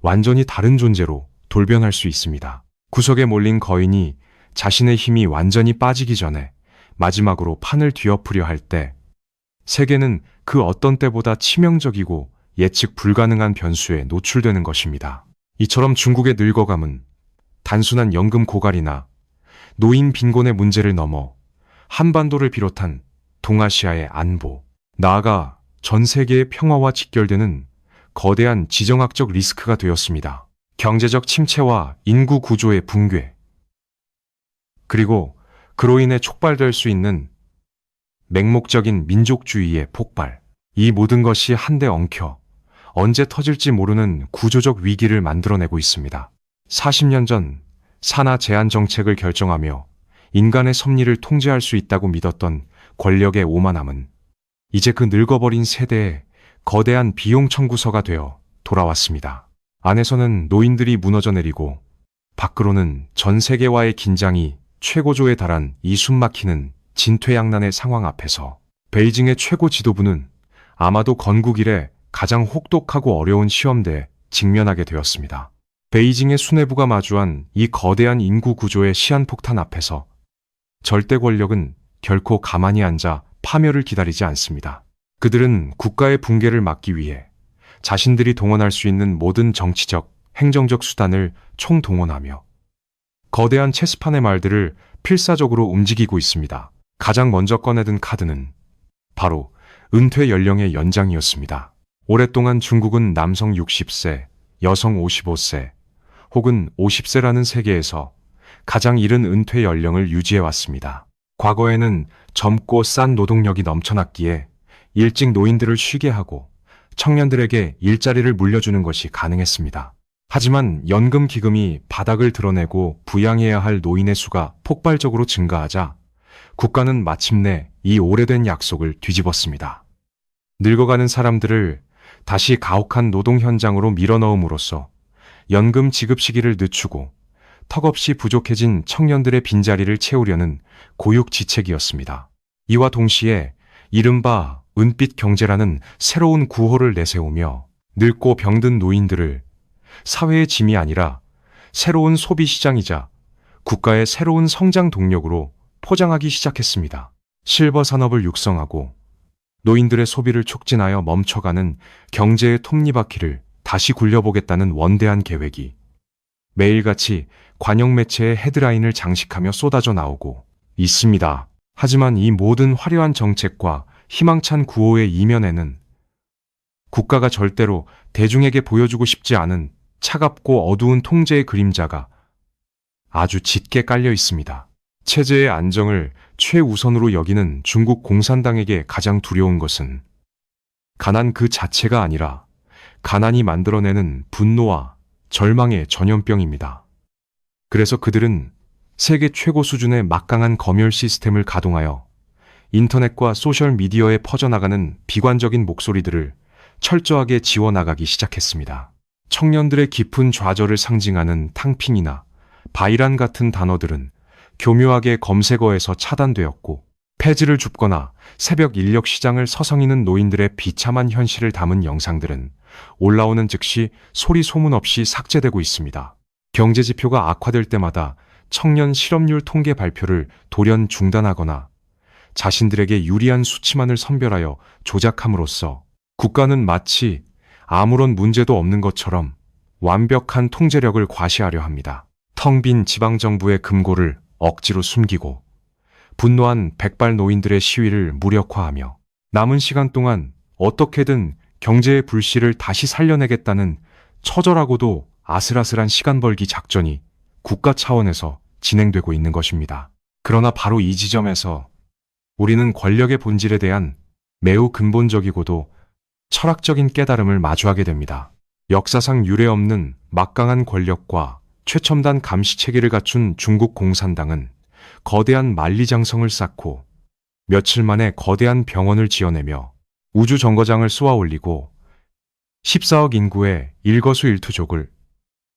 완전히 다른 존재로 돌변할 수 있습니다. 구석에 몰린 거인이 자신의 힘이 완전히 빠지기 전에 마지막으로 판을 뒤엎으려 할 때 세계는 그 어떤 때보다 치명적이고 예측 불가능한 변수에 노출되는 것입니다. 이처럼 중국의 늙어감은 단순한 연금 고갈이나 노인 빈곤의 문제를 넘어 한반도를 비롯한 동아시아의 안보, 나아가 전 세계의 평화와 직결되는 거대한 지정학적 리스크가 되었습니다. 경제적 침체와 인구 구조의 붕괴, 그리고 그로 인해 촉발될 수 있는 맹목적인 민족주의의 폭발, 이 모든 것이 한데 엉켜 언제 터질지 모르는 구조적 위기를 만들어내고 있습니다. 40년 전 산하 제한 정책을 결정하며 인간의 섭리를 통제할 수 있다고 믿었던 권력의 오만함은 이제 그 늙어버린 세대의 거대한 비용 청구서가 되어 돌아왔습니다. 안에서는 노인들이 무너져 내리고 밖으로는 전 세계와의 긴장이 최고조에 달한 이 숨막히는 진퇴양난의 상황 앞에서 베이징의 최고 지도부는 아마도 건국 이래 가장 혹독하고 어려운 시험대에 직면하게 되었습니다. 베이징의 수뇌부가 마주한 이 거대한 인구 구조의 시한폭탄 앞에서 절대 권력은 결코 가만히 앉아 파멸을 기다리지 않습니다. 그들은 국가의 붕괴를 막기 위해 자신들이 동원할 수 있는 모든 정치적, 행정적 수단을 총동원하며 거대한 체스판의 말들을 필사적으로 움직이고 있습니다. 가장 먼저 꺼내든 카드는 바로 은퇴 연령의 연장이었습니다. 오랫동안 중국은 남성 60세, 여성 55세, 혹은 50세라는 세계에서 가장 이른 은퇴 연령을 유지해왔습니다. 과거에는 젊고 싼 노동력이 넘쳐났기에 일찍 노인들을 쉬게 하고 청년들에게 일자리를 물려주는 것이 가능했습니다. 하지만 연금 기금이 바닥을 드러내고 부양해야 할 노인의 수가 폭발적으로 증가하자 국가는 마침내 이 오래된 약속을 뒤집었습니다. 늙어가는 사람들을 다시 가혹한 노동 현장으로 밀어넣음으로써 연금 지급 시기를 늦추고 턱없이 부족해진 청년들의 빈자리를 채우려는 고육지책이었습니다. 이와 동시에 이른바 은빛 경제라는 새로운 구호를 내세우며 늙고 병든 노인들을 사회의 짐이 아니라 새로운 소비 시장이자 국가의 새로운 성장 동력으로 포장하기 시작했습니다. 실버 산업을 육성하고 노인들의 소비를 촉진하여 멈춰가는 경제의 톱니바퀴를 다시 굴려보겠다는 원대한 계획이 매일같이 관영 매체의 헤드라인을 장식하며 쏟아져 나오고 있습니다. 하지만 이 모든 화려한 정책과 희망찬 구호의 이면에는 국가가 절대로 대중에게 보여주고 싶지 않은 차갑고 어두운 통제의 그림자가 아주 짙게 깔려 있습니다. 체제의 안정을 최우선으로 여기는 중국 공산당에게 가장 두려운 것은 가난 그 자체가 아니라 가난이 만들어내는 분노와 절망의 전염병입니다. 그래서 그들은 세계 최고 수준의 막강한 검열 시스템을 가동하여 인터넷과 소셜미디어에 퍼져나가는 비관적인 목소리들을 철저하게 지워나가기 시작했습니다. 청년들의 깊은 좌절을 상징하는 탕핑이나 바이란 같은 단어들은 교묘하게 검색어에서 차단되었고 폐지를 줍거나 새벽 인력 시장을 서성이는 노인들의 비참한 현실을 담은 영상들은 올라오는 즉시 소리 소문 없이 삭제되고 있습니다. 경제 지표가 악화될 때마다 청년 실업률 통계 발표를 돌연 중단하거나 자신들에게 유리한 수치만을 선별하여 조작함으로써 국가는 마치 아무런 문제도 없는 것처럼 완벽한 통제력을 과시하려 합니다. 텅 빈 지방정부의 금고를 억지로 숨기고 분노한 백발 노인들의 시위를 무력화하며 남은 시간 동안 어떻게든 경제의 불씨를 다시 살려내겠다는 처절하고도 아슬아슬한 시간 벌기 작전이 국가 차원에서 진행되고 있는 것입니다. 그러나 바로 이 지점에서 우리는 권력의 본질에 대한 매우 근본적이고도 철학적인 깨달음을 마주하게 됩니다. 역사상 유례없는 막강한 권력과 최첨단 감시 체계를 갖춘 중국 공산당은 거대한 만리장성을 쌓고 며칠 만에 거대한 병원을 지어내며 우주정거장을 쏘아 올리고 14억 인구의 일거수일투족을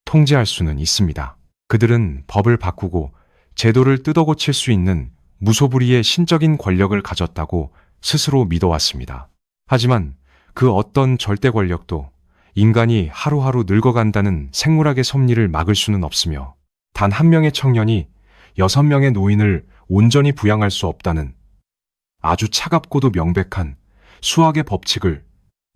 통제할 수는 있습니다. 그들은 법을 바꾸고 제도를 뜯어고칠 수 있는 무소불위의 신적인 권력을 가졌다고 스스로 믿어왔습니다. 하지만 그 어떤 절대 권력도 인간이 하루하루 늙어간다는 생물학의 섭리를 막을 수는 없으며 단 한 명의 청년이 6명의 노인을 온전히 부양할 수 없다는 아주 차갑고도 명백한 수학의 법칙을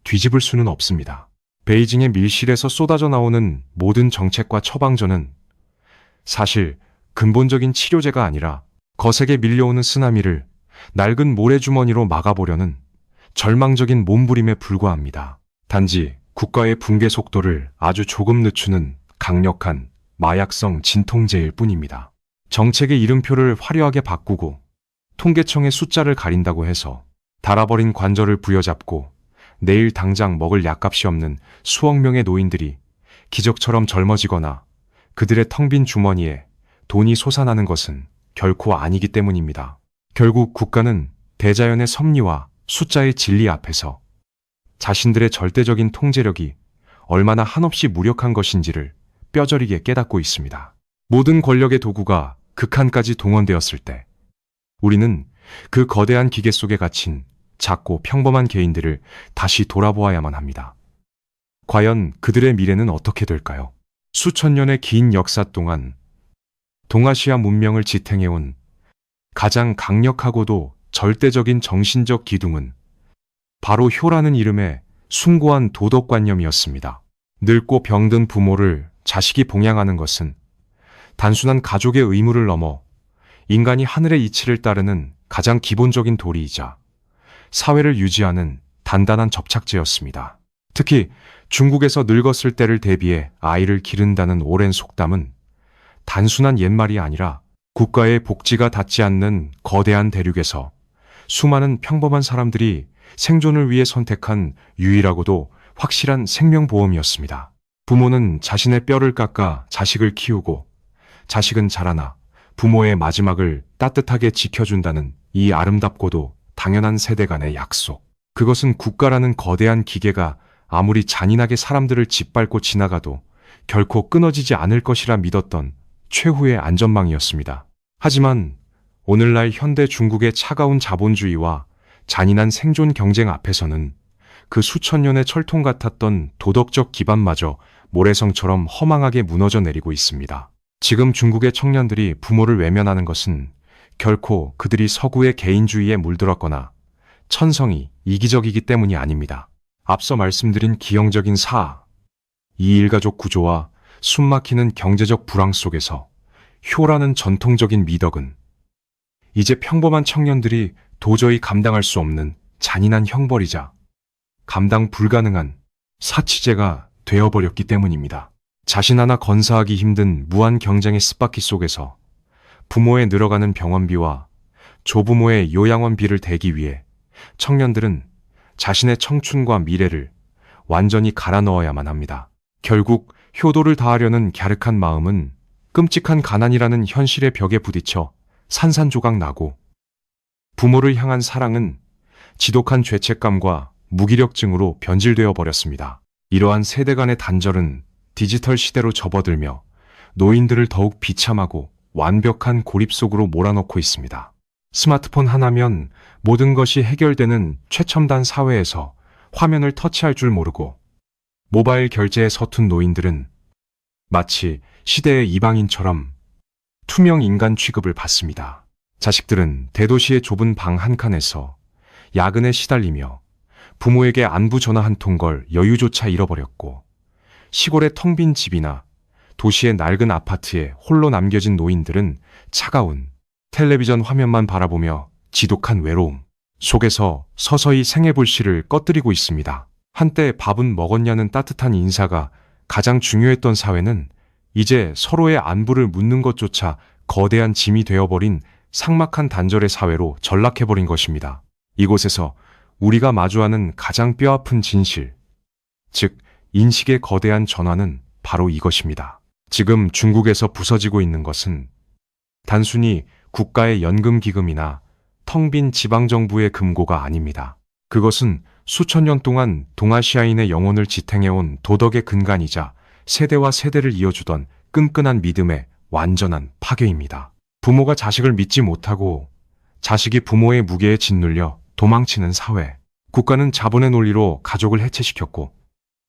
뒤집을 수는 없습니다. 베이징의 밀실에서 쏟아져 나오는 모든 정책과 처방전은 사실 근본적인 치료제가 아니라 거세게 밀려오는 쓰나미를 낡은 모래주머니로 막아보려는 절망적인 몸부림에 불과합니다. 단지 국가의 붕괴 속도를 아주 조금 늦추는 강력한 마약성 진통제일 뿐입니다. 정책의 이름표를 화려하게 바꾸고 통계청의 숫자를 가린다고 해서 닳아버린 관절을 부여잡고 내일 당장 먹을 약값이 없는 수억 명의 노인들이 기적처럼 젊어지거나 그들의 텅 빈 주머니에 돈이 솟아나는 것은 결코 아니기 때문입니다. 결국 국가는 대자연의 섭리와 숫자의 진리 앞에서 자신들의 절대적인 통제력이 얼마나 한없이 무력한 것인지를 뼈저리게 깨닫고 있습니다. 모든 권력의 도구가 극한까지 동원되었을 때 우리는 그 거대한 기계 속에 갇힌 작고 평범한 개인들을 다시 돌아보아야만 합니다. 과연 그들의 미래는 어떻게 될까요? 수천 년의 긴 역사 동안 동아시아 문명을 지탱해온 가장 강력하고도 절대적인 정신적 기둥은 바로 효라는 이름의 숭고한 도덕관념이었습니다. 늙고 병든 부모를 자식이 봉양하는 것은 단순한 가족의 의무를 넘어 인간이 하늘의 이치를 따르는 가장 기본적인 도리이자 사회를 유지하는 단단한 접착제였습니다. 특히 중국에서 늙었을 때를 대비해 아이를 기른다는 오랜 속담은 단순한 옛말이 아니라 국가의 복지가 닿지 않는 거대한 대륙에서 수많은 평범한 사람들이 생존을 위해 선택한 유일하고도 확실한 생명보험이었습니다. 부모는 자신의 뼈를 깎아 자식을 키우고 자식은 자라나 부모의 마지막을 따뜻하게 지켜준다는 이 아름답고도 당연한 세대 간의 약속. 그것은 국가라는 거대한 기계가 아무리 잔인하게 사람들을 짓밟고 지나가도 결코 끊어지지 않을 것이라 믿었던 최후의 안전망이었습니다. 하지만 오늘날 현대 중국의 차가운 자본주의와 잔인한 생존 경쟁 앞에서는 그 수천 년의 철통 같았던 도덕적 기반마저 모래성처럼 허망하게 무너져 내리고 있습니다. 지금 중국의 청년들이 부모를 외면하는 것은 결코 그들이 서구의 개인주의에 물들었거나 천성이 이기적이기 때문이 아닙니다. 앞서 말씀드린 기형적인 이일가족 구조와 숨막히는 경제적 불황 속에서 효라는 전통적인 미덕은 이제 평범한 청년들이 도저히 감당할 수 없는 잔인한 형벌이자 감당 불가능한 사치제가 되어버렸기 때문입니다. 자신 하나 건사하기 힘든 무한 경쟁의 습박기 속에서 부모의 늘어가는 병원비와 조부모의 요양원비를 대기 위해 청년들은 자신의 청춘과 미래를 완전히 갈아 넣어야만 합니다. 결국 효도를 다하려는 갸륵한 마음은 끔찍한 가난이라는 현실의 벽에 부딪혀 산산조각 나고 부모를 향한 사랑은 지독한 죄책감과 무기력증으로 변질되어 버렸습니다. 이러한 세대 간의 단절은 디지털 시대로 접어들며 노인들을 더욱 비참하고 완벽한 고립 속으로 몰아넣고 있습니다. 스마트폰 하나면 모든 것이 해결되는 최첨단 사회에서 화면을 터치할 줄 모르고 모바일 결제에 서툰 노인들은 마치 시대의 이방인처럼 투명 인간 취급을 받습니다. 자식들은 대도시의 좁은 방 한 칸에서 야근에 시달리며 부모에게 안부 전화 한 통 걸 여유조차 잃어버렸고 시골의 텅 빈 집이나 도시의 낡은 아파트에 홀로 남겨진 노인들은 차가운 텔레비전 화면만 바라보며 지독한 외로움 속에서 서서히 생애 불씨를 꺼뜨리고 있습니다. 한때 밥은 먹었냐는 따뜻한 인사가 가장 중요했던 사회는 이제 서로의 안부를 묻는 것조차 거대한 짐이 되어버린 삭막한 단절의 사회로 전락해버린 것입니다. 이곳에서 우리가 마주하는 가장 뼈아픈 진실, 즉 인식의 거대한 전환은 바로 이것입니다. 지금 중국에서 부서지고 있는 것은 단순히 국가의 연금기금이나 텅 빈 지방정부의 금고가 아닙니다. 그것은 수천 년 동안 동아시아인의 영혼을 지탱해온 도덕의 근간이자 세대와 세대를 이어주던 끈끈한 믿음의 완전한 파괴입니다. 부모가 자식을 믿지 못하고 자식이 부모의 무게에 짓눌려 도망치는 사회. 국가는 자본의 논리로 가족을 해체시켰고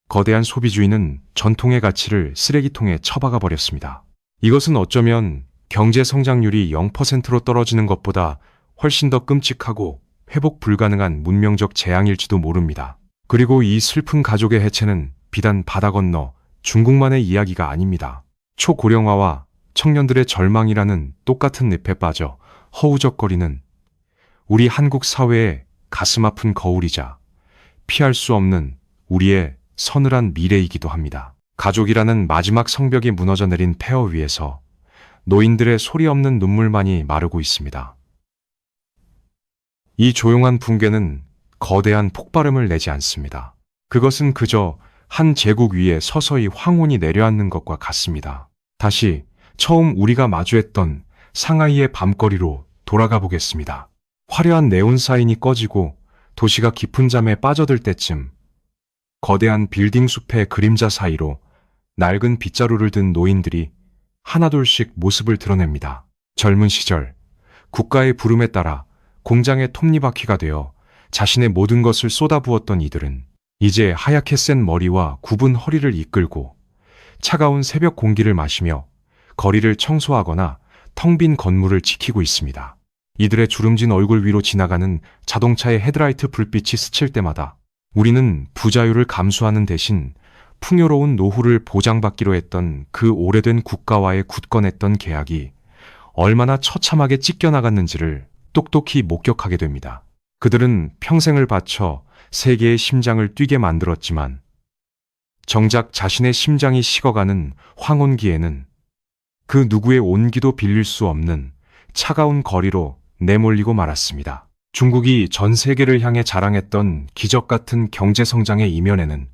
거대한 소비주의는 전통의 가치를 쓰레기통에 처박아 버렸습니다. 이것은 어쩌면 경제 성장률이 0%로 떨어지는 것보다 훨씬 더 끔찍하고 회복 불가능한 문명적 재앙일지도 모릅니다. 그리고 이 슬픈 가족의 해체는 비단 바다 건너 중국만의 이야기가 아닙니다. 초고령화와 청년들의 절망이라는 똑같은 늪에 빠져 허우적거리는 우리 한국 사회의 가슴 아픈 거울이자 피할 수 없는 우리의 서늘한 미래이기도 합니다. 가족이라는 마지막 성벽이 무너져 내린 폐허 위에서 노인들의 소리 없는 눈물만이 마르고 있습니다. 이 조용한 붕괴는 거대한 폭발음을 내지 않습니다. 그것은 그저 한 제국 위에 서서히 황혼이 내려앉는 것과 같습니다. 다시 처음 우리가 마주했던 상하이의 밤거리로 돌아가 보겠습니다. 화려한 네온 사인이 꺼지고 도시가 깊은 잠에 빠져들 때쯤 거대한 빌딩 숲의 그림자 사이로 낡은 빗자루를 든 노인들이 하나둘씩 모습을 드러냅니다. 젊은 시절 국가의 부름에 따라 공장의 톱니바퀴가 되어 자신의 모든 것을 쏟아부었던 이들은 이제 하얗게 센 머리와 굽은 허리를 이끌고 차가운 새벽 공기를 마시며 거리를 청소하거나 텅 빈 건물을 지키고 있습니다. 이들의 주름진 얼굴 위로 지나가는 자동차의 헤드라이트 불빛이 스칠 때마다 우리는 부자유를 감수하는 대신 풍요로운 노후를 보장받기로 했던 그 오래된 국가와의 굳건했던 계약이 얼마나 처참하게 찢겨나갔는지를 똑똑히 목격하게 됩니다. 그들은 평생을 바쳐 세계의 심장을 뛰게 만들었지만 정작 자신의 심장이 식어가는 황혼기에는 그 누구의 온기도 빌릴 수 없는 차가운 거리로 내몰리고 말았습니다. 중국이 전 세계를 향해 자랑했던 기적 같은 경제 성장의 이면에는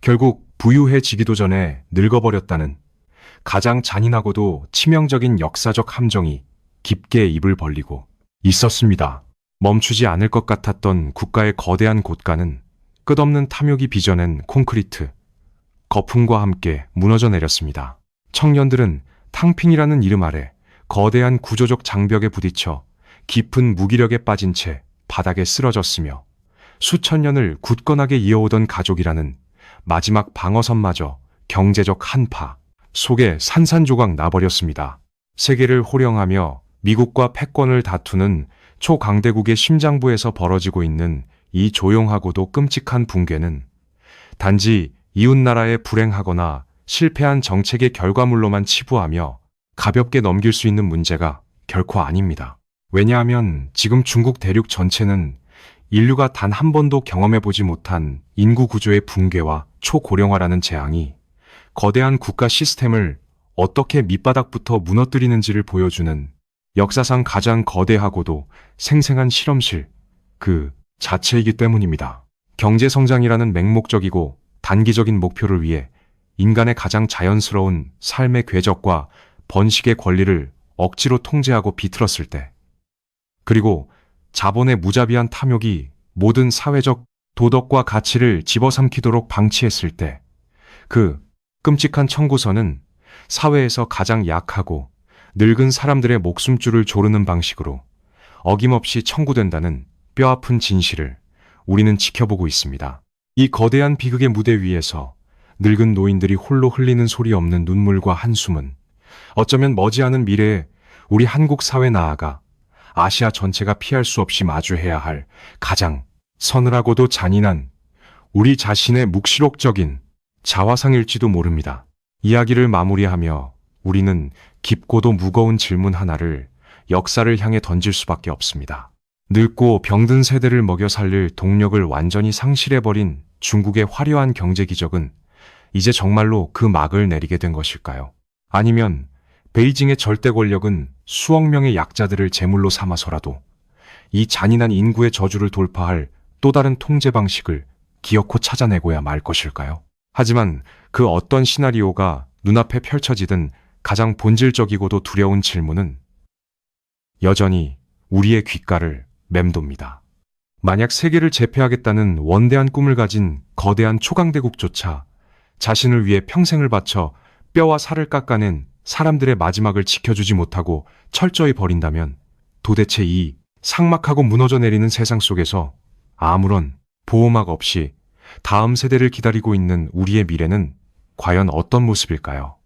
결국 부유해지기도 전에 늙어버렸다는 가장 잔인하고도 치명적인 역사적 함정이 깊게 입을 벌리고 있었습니다. 멈추지 않을 것 같았던 국가의 거대한 고가는 끝없는 탐욕이 빚어낸 콘크리트, 거품과 함께 무너져 내렸습니다. 청년들은 탕핑이라는 이름 아래 거대한 구조적 장벽에 부딪혀 깊은 무기력에 빠진 채 바닥에 쓰러졌으며 수천 년을 굳건하게 이어오던 가족이라는 마지막 방어선마저 경제적 한파 속에 산산조각 나버렸습니다. 세계를 호령하며 미국과 패권을 다투는 초강대국의 심장부에서 벌어지고 있는 이 조용하고도 끔찍한 붕괴는 단지 이웃나라의 불행하거나 실패한 정책의 결과물로만 치부하며 가볍게 넘길 수 있는 문제가 결코 아닙니다. 왜냐하면 지금 중국 대륙 전체는 인류가 단 한 번도 경험해보지 못한 인구 구조의 붕괴와 초고령화라는 재앙이 거대한 국가 시스템을 어떻게 밑바닥부터 무너뜨리는지를 보여주는 역사상 가장 거대하고도 생생한 실험실 그 자체이기 때문입니다. 경제성장이라는 맹목적이고 단기적인 목표를 위해 인간의 가장 자연스러운 삶의 궤적과 번식의 권리를 억지로 통제하고 비틀었을 때, 그리고 자본의 무자비한 탐욕이 모든 사회적 도덕과 가치를 집어삼키도록 방치했을 때, 그 끔찍한 청구서는 사회에서 가장 약하고 늙은 사람들의 목숨줄을 조르는 방식으로 어김없이 청구된다는 뼈아픈 진실을 우리는 지켜보고 있습니다. 이 거대한 비극의 무대 위에서 늙은 노인들이 홀로 흘리는 소리 없는 눈물과 한숨은 어쩌면 머지않은 미래에 우리 한국 사회 나아가 아시아 전체가 피할 수 없이 마주해야 할 가장 서늘하고도 잔인한 우리 자신의 묵시록적인 자화상일지도 모릅니다. 이야기를 마무리하며 우리는 깊고도 무거운 질문 하나를 역사를 향해 던질 수밖에 없습니다. 늙고 병든 세대를 먹여 살릴 동력을 완전히 상실해버린 중국의 화려한 경제 기적은 이제 정말로 그 막을 내리게 된 것일까요? 아니면 베이징의 절대 권력은 수억 명의 약자들을 제물로 삼아서라도 이 잔인한 인구의 저주를 돌파할 또 다른 통제 방식을 기어코 찾아내고야 말 것일까요? 하지만 그 어떤 시나리오가 눈앞에 펼쳐지든 가장 본질적이고도 두려운 질문은 여전히 우리의 귓가를 맴돕니다. 만약 세계를 제패하겠다는 원대한 꿈을 가진 거대한 초강대국조차 자신을 위해 평생을 바쳐 뼈와 살을 깎아낸 사람들의 마지막을 지켜주지 못하고 철저히 버린다면 도대체 이 삭막하고 무너져 내리는 세상 속에서 아무런 보호막 없이 다음 세대를 기다리고 있는 우리의 미래는 과연 어떤 모습일까요?